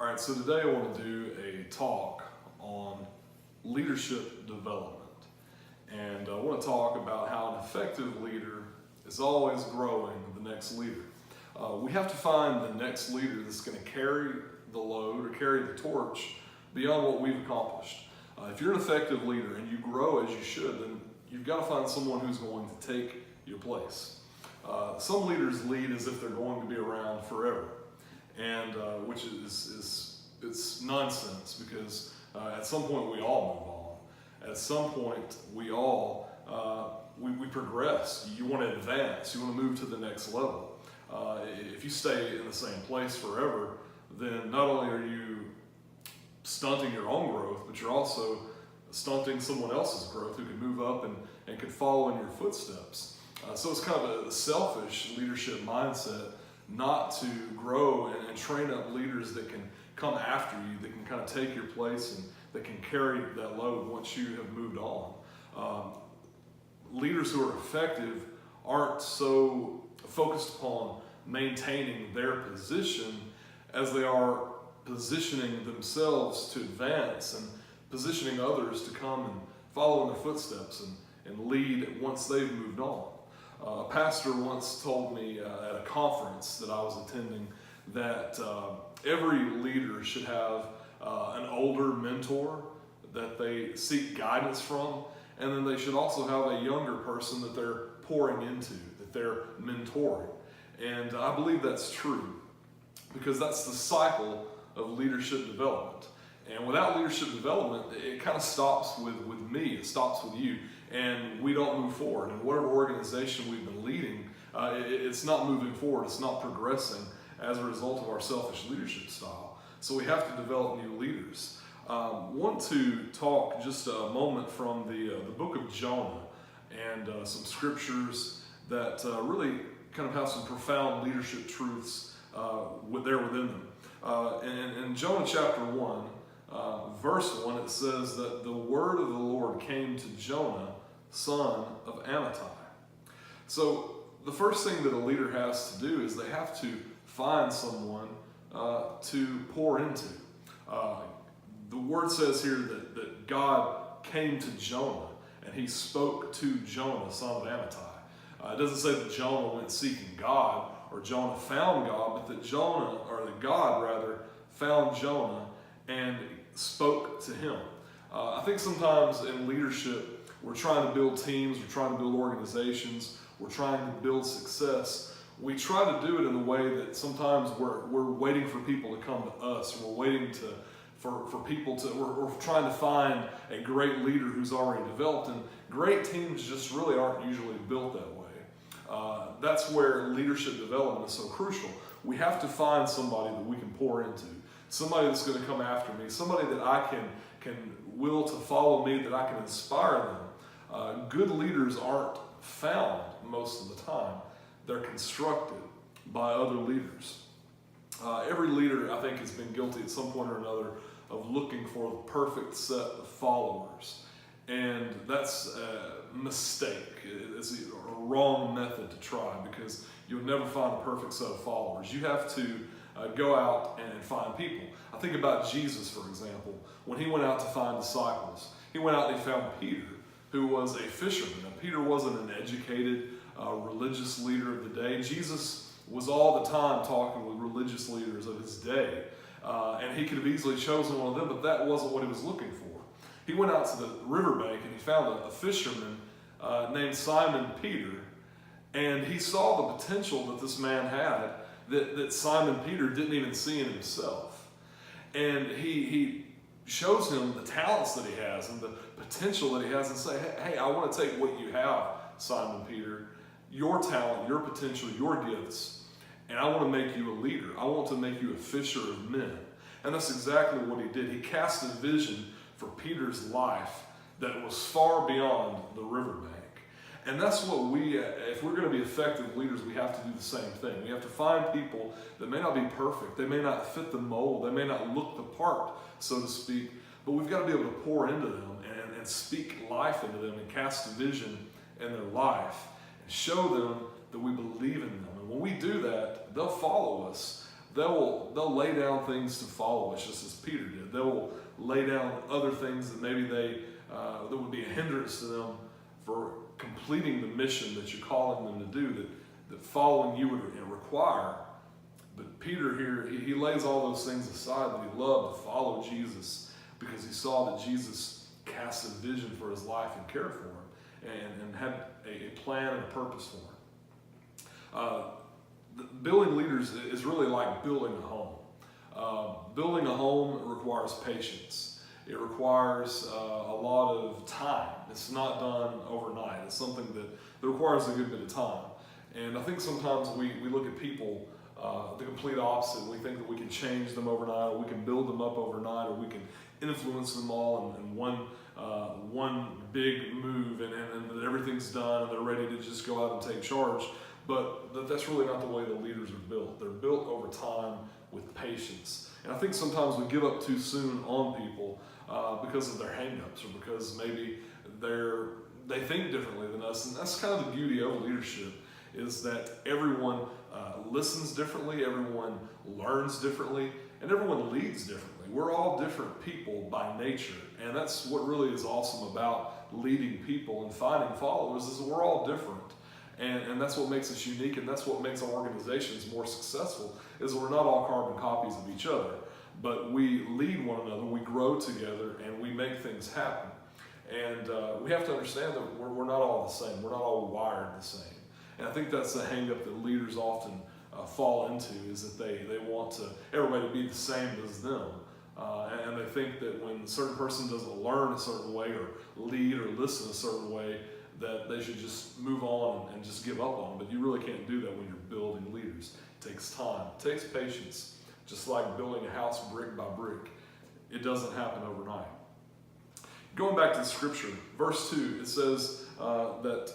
All right, so today I want to do a talk on leadership development. And I want to talk about how an effective leader is always growing the next leader. We have to find the next leader that's going to carry the load or carry the torch beyond what we've accomplished. If you're an effective leader and you grow as you should, then you've got to find someone who's going to take your place. Some leaders lead as if they're going to be around forever, and which is it's nonsense, because at some point we all move on. At some point we all we progress. You want to advance. You want to move to the next level. If you stay in the same place forever, then not only are you stunting your own growth, but you're also stunting someone else's growth who can move up and can follow in your footsteps. So it's kind of a selfish leadership mindset not to grow and train up leaders that can come after you, that can kind of take your place and that can carry that load once you have moved on. Leaders who are effective aren't so focused upon maintaining their position as they are positioning themselves to advance and positioning others to come and follow in their footsteps and lead once they've moved on. A pastor once told me at a conference that I was attending that every leader should have an older mentor that they seek guidance from, and then they should also have a younger person that they're pouring into, that they're mentoring. And I believe that's true, because that's the cycle of leadership development. And without leadership development, it kind of stops with me, it stops with you, and we don't move forward. And whatever organization we've been leading, it's not moving forward, it's not progressing as a result of our selfish leadership style. So we have to develop new leaders. Want to talk just a moment from the book of Jonah and some scriptures that really kind of have some profound leadership truths there within them. In Jonah chapter 1, verse 1, it says that the word of the Lord came to Jonah, son of Amittai. So the first thing that a leader has to do is they have to find someone to pour into. The word says here that God came to Jonah and he spoke to Jonah, son of Amittai. It doesn't say that Jonah went seeking God or Jonah found God, but that God found Jonah and spoke to him. I think sometimes in leadership, we're trying to build teams, we're trying to build organizations, we're trying to build success. We try to do it in a way that sometimes we're waiting for people to come to us. We're waiting for people to, we're trying to find a great leader who's already developed, and great teams just really aren't usually built that way. That's where leadership development is so crucial. We have to find somebody that we can pour into, somebody that's going to come after me, somebody that I can will to follow me, that I can inspire them. Good leaders aren't found most of the time. They're constructed by other leaders. Every leader, I think, has been guilty at some point or another of looking for the perfect set of followers. And that's a mistake. It's a wrong method to try, because you'll never find a perfect set of followers. You have to go out and find people. I think about Jesus, for example. When he went out to find disciples, he went out and he found Peter, who was a fisherman. Now, Peter wasn't an educated religious leader of the day. Jesus was all the time talking with religious leaders of his day, and he could have easily chosen one of them, but that wasn't what he was looking for. He went out to the riverbank and he found a fisherman named Simon Peter, and he saw the potential that this man had that Simon Peter didn't even see in himself. And he shows him the talents that he has and the potential that he has, and say, hey, I want to take what you have, Simon Peter, your talent, your potential, your gifts, and I want to make you a leader. I want to make you a fisher of men. And that's exactly what he did. He cast a vision for Peter's life that was far beyond the riverbank. And that's what if we're going to be effective leaders, we have to do the same thing. We have to find people that may not be perfect. They may not fit the mold. They may not look the part, so to speak. But we've got to be able to pour into them and speak life into them and cast a vision in their life and show them that we believe in them. And when we do that, they'll follow us. they'll lay down things to follow us, just as Peter did. They will lay down other things that maybe that would be a hindrance to them for completing the mission that you're calling them to do, that following you would require. But Peter here, he lays all those things aside that he loved to follow Jesus because he saw that Jesus cast a vision for his life and cared for him and had a plan and a purpose for him. Building leaders is really like building a home. Building a home requires patience. It requires a lot of time. It's not done overnight. It's something that requires a good bit of time. And I think sometimes we look at people the complete opposite. We think that we can change them overnight, or we can build them up overnight, or we can influence them all in one big move, and that everything's done and they're ready to just go out and take charge. But that's really not the way the leaders are built. They're built over time with patience. And I think sometimes we give up too soon on people because of their hang-ups, or because maybe they think differently than us. And that's kind of the beauty of leadership, is that everyone listens differently, everyone learns differently, and everyone leads differently. We're all different people by nature, and that's what really is awesome about leading people and finding followers, is that we're all different. And that's what makes us unique, and that's what makes our organizations more successful, is we're not all carbon copies of each other, but we lead one another, we grow together, and we make things happen. And we have to understand that we're not all the same. We're not all wired the same. And I think that's the hang-up that leaders often fall into, is that they want everybody to be the same as them. And they think that when a certain person doesn't learn a certain way, or lead or listen a certain way, that they should just move on and just give up on them. But you really can't do that when you're building leaders. It takes time. It takes patience. Just like building a house brick by brick. It doesn't happen overnight. Going back to the scripture, verse 2, it says that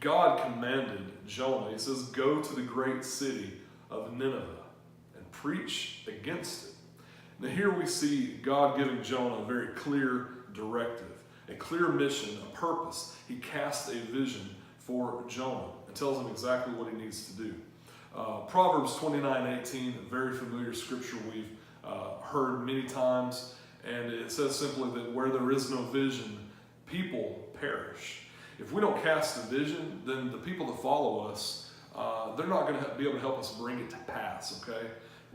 God commanded Jonah, he says, go to the great city of Nineveh and preach against it. Now here we see God giving Jonah a very clear directive, a clear mission, a purpose. He casts a vision for Jonah and tells him exactly what he needs to do. Proverbs 29:18, a very familiar scripture we've heard many times, and it says simply that where there is no vision, people perish. If we don't cast a vision, then the people that follow us, they're not going to be able to help us bring it to pass, okay?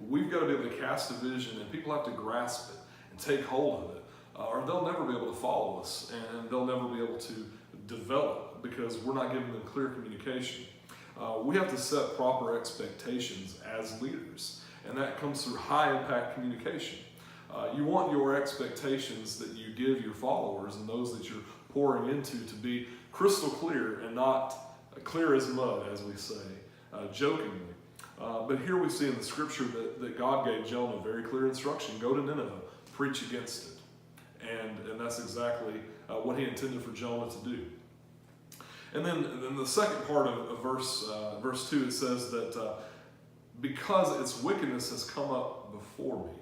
We've got to be able to cast a vision, and people have to grasp it and take hold of it, or they'll never be able to follow us, and they'll never be able to develop, because we're not giving them clear communication. We have to set proper expectations as leaders, and that comes through high-impact communication. You want your expectations that you give your followers and those that you're pouring into to be crystal clear, and not clear as mud, as we say, jokingly. But here we see in the scripture that God gave Jonah very clear instruction: go to Nineveh, preach against it. And that's exactly what he intended for Jonah to do. And then the second part of verse 2, it says that because its wickedness has come up before me.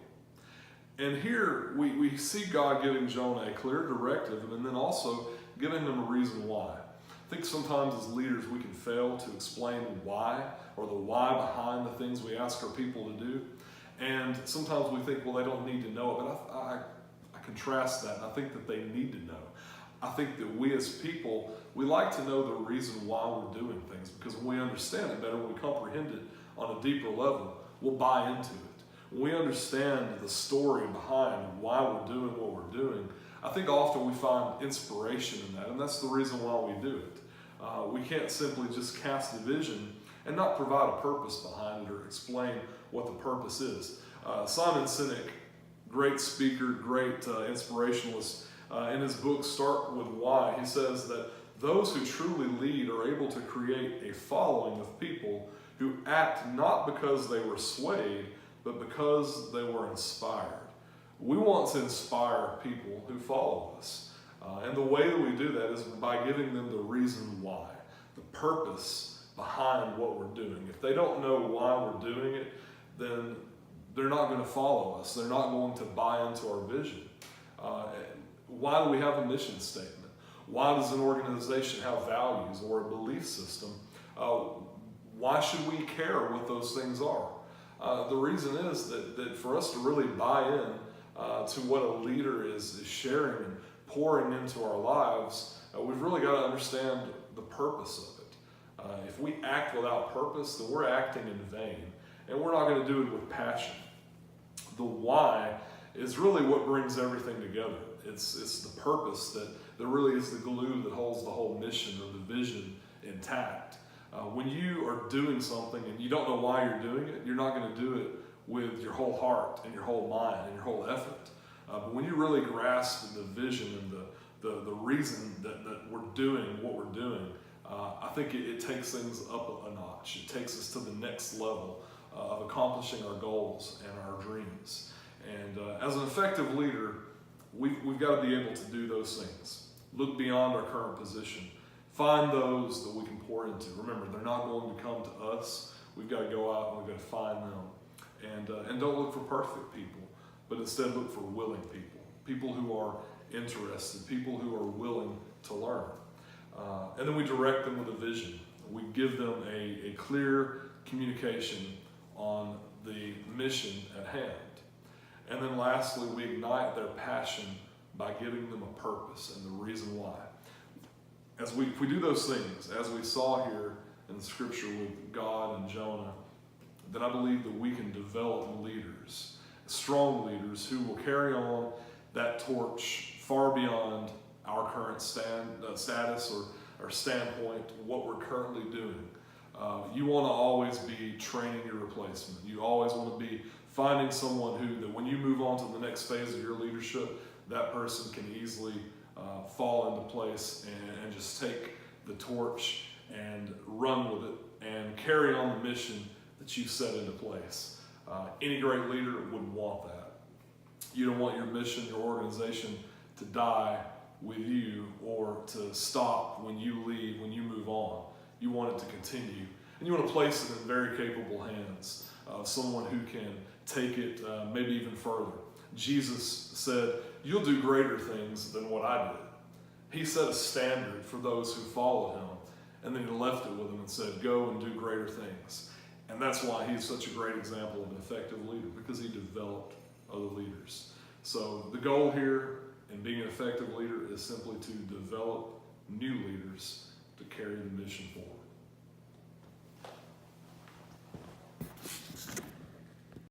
And here we see God giving Jonah a clear directive, and then also giving him a reason why. I think sometimes as leaders we can fail to explain why, or the why behind the things we ask our people to do. And sometimes we think, well, they don't need to know it, but I contrast that, and I think that they need to know. I think that we as people, we like to know the reason why we're doing things, because when we understand it better, when we comprehend it on a deeper level, we'll buy into it. When we understand the story behind why we're doing what we're doing, I think often we find inspiration in that, and that's the reason why we do it. We can't simply just cast a vision and not provide a purpose behind it or explain what the purpose is. Simon Sinek, great speaker, great inspirationalist, in his book Start With Why, he says that those who truly lead are able to create a following of people who act not because they were swayed, but because they were inspired. We want to inspire people who follow us. And the way that we do that is by giving them the reason why, the purpose behind what we're doing. If they don't know why we're doing it, then they're not going to follow us. They're not going to buy into our vision. Why do we have a mission statement? Why does an organization have values or a belief system? Why should we care what those things are? The reason is that for us to really buy in to what a leader is sharing and pouring into our lives, we've really got to understand the purpose of it. If we act without purpose, then we're acting in vain, and we're not going to do it with passion. The why is really what brings everything together. It's the purpose that really is the glue that holds the whole mission or the vision intact. When you are doing something and you don't know why you're doing it, you're not going to do it with your whole heart and your whole mind and your whole effort. But when you really grasp the vision and the reason that we're doing what we're doing, I think it takes things up a notch. It takes us to the next level of accomplishing our goals and our dreams. And as an effective leader, we've got to be able to do those things. Look beyond our current position. Find those that we can pour into. Remember, they're not going to come to us. We've got to go out and we've got to find them. And don't look for perfect people, but instead look for willing people. People who are interested, people who are willing to learn. And then we direct them with a vision. We give them a clear communication on the mission at hand. And then lastly, we ignite their passion by giving them a purpose and the reason why. If we do those things, as we saw here in the scripture with God and Jonah, then I believe that we can develop leaders, strong leaders who will carry on that torch far beyond our current status or standpoint, what we're currently doing. You want to always be training your replacement. You always want to be finding someone that when you move on to the next phase of your leadership, that person can easily fall into place and just take the torch and run with it and carry on the mission that you've set into place. Any great leader would want that. You don't want your mission, your organization to die with you or to stop when you leave, when you move on. You want it to continue. And you want to place it in very capable hands of someone who can take it maybe even further. Jesus said, "You'll do greater things than what I did." He set a standard for those who followed him, and then he left it with them and said, "Go and do greater things." And that's why he's such a great example of an effective leader, because he developed other leaders. So the goal here in being an effective leader is simply to develop new leaders to carry the mission forward.